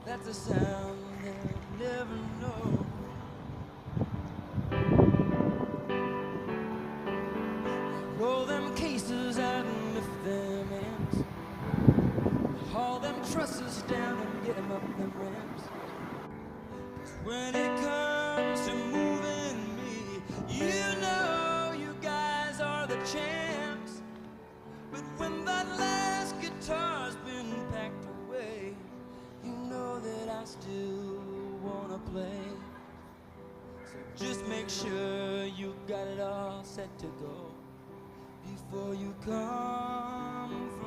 That's a sound they'll never know. Roll them cases out and lift them ends. Haul them trusses down and get them up them ramps. 'Cause when it comes to moving me, you know you guys are the champs. But when that last guitar's been packed away, you know that I still wanna play. So just make sure you got it all set to go before you come